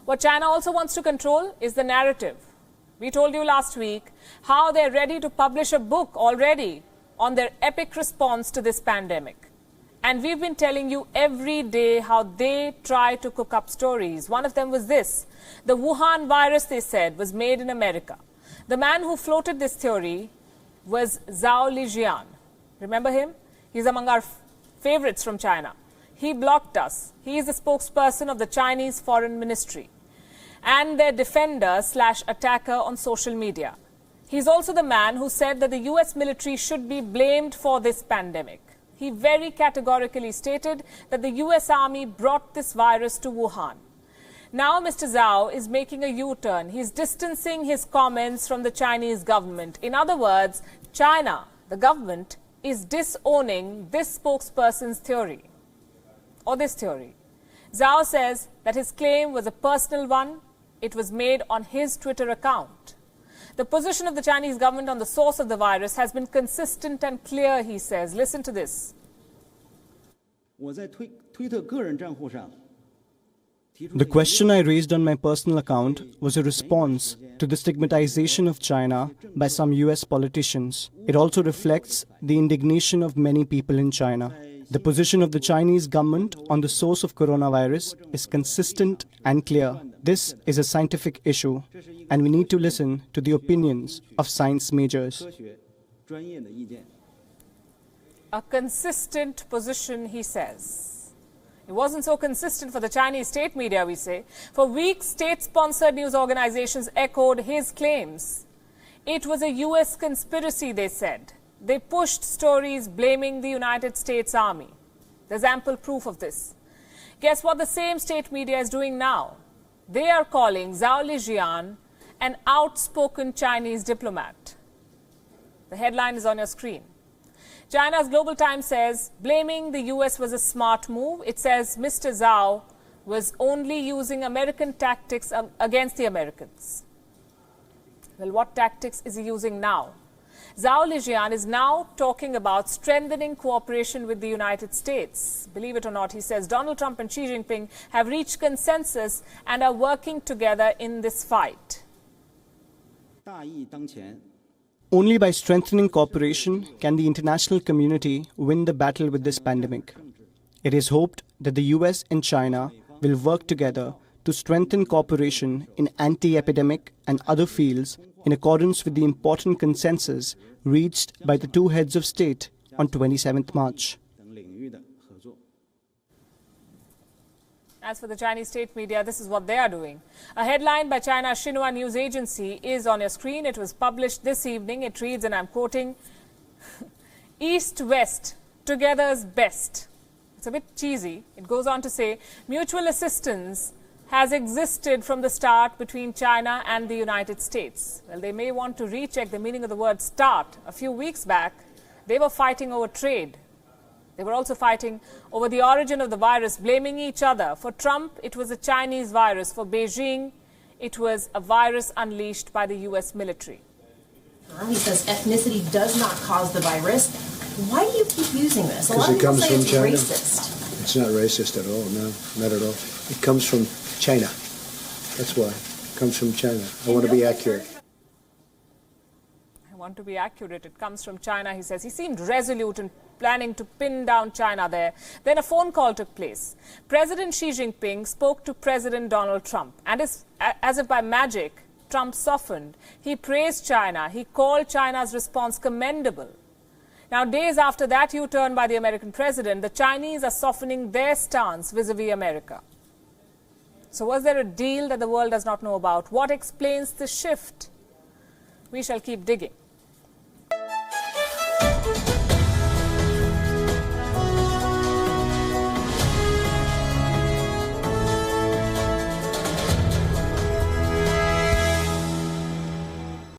What China also wants to control is the narrative. We told you last week how they're ready to publish a book already on their epic response to this pandemic. And we've been telling you every day how they try to cook up stories. One of them was this. The Wuhan virus, they said, was made in America. The man who floated this theory was Zhao Lijian. Remember him? He's among our favorites from China. He blocked us. He is the spokesperson of the Chinese Foreign Ministry and their defender/attacker on social media. He's also the man who said that the US military should be blamed for this pandemic. He very categorically stated that the US Army brought this virus to Wuhan. Now Mr. Zhao is making a U-turn. He's distancing his comments from the Chinese government. In other words, China, the government, is disowning this spokesperson's theory, or this theory. Zhao says that his claim was a personal one. It was made on his Twitter account. The position of the Chinese government on the source of the virus has been consistent and clear, he says. Listen to this. The question I raised on my personal account was a response to the stigmatization of China by some US politicians. It also reflects the indignation of many people in China. The position of the Chinese government on the source of coronavirus is consistent and clear. This is a scientific issue, and we need to listen to the opinions of science majors. A consistent position, he says. It wasn't so consistent for the Chinese state media, we say. For weeks, state-sponsored news organizations echoed his claims. It was a US conspiracy, they said. They pushed stories blaming the United States Army. There's ample proof of this. Guess what the same state media is doing now? They are calling Zhao Lijian an outspoken Chinese diplomat. The headline is on your screen. China's Global Times says blaming the US was a smart move. It says Mr. Zhao was only using American tactics against the Americans. Well, what tactics is he using now? Zhao Lijian is now talking about strengthening cooperation with the United States. Believe it or not, he says Donald Trump and Xi Jinping have reached consensus and are working together in this fight. Only by strengthening cooperation can the international community win the battle with this pandemic. It is hoped that the US and China will work together to strengthen cooperation in anti-epidemic and other fields in accordance with the important consensus reached by the two heads of state on 27th March. As for the Chinese state media, this is what they are doing. A headline by China's Xinhua news agency is on your screen. It was published this evening. It reads, and I'm quoting, East-West, together's best. It's a bit cheesy. It goes on to say, mutual assistance has existed from the start between China and the United States. Well, they may want to recheck the meaning of the word start. A few weeks back, they were fighting over trade. They were also fighting over the origin of the virus, blaming each other. For Trump, it was a Chinese virus. For Beijing, it was a virus unleashed by the US military. He says ethnicity does not cause the virus. Why do you keep using this? Because it comes from China. Racist. It's not racist at all, no, not at all. It comes from China. That's why. It comes from China. I want to be accurate. I want to be accurate. It comes from China, he says. He seemed resolute in planning to pin down China there. Then a phone call took place. President Xi Jinping spoke to President Donald Trump. And as if by magic, Trump softened. He praised China. He called China's response commendable. Now, days after that U-turn by the American president, the Chinese are softening their stance vis-a-vis America. So was there a deal that the world does not know about? What explains the shift? We shall keep digging.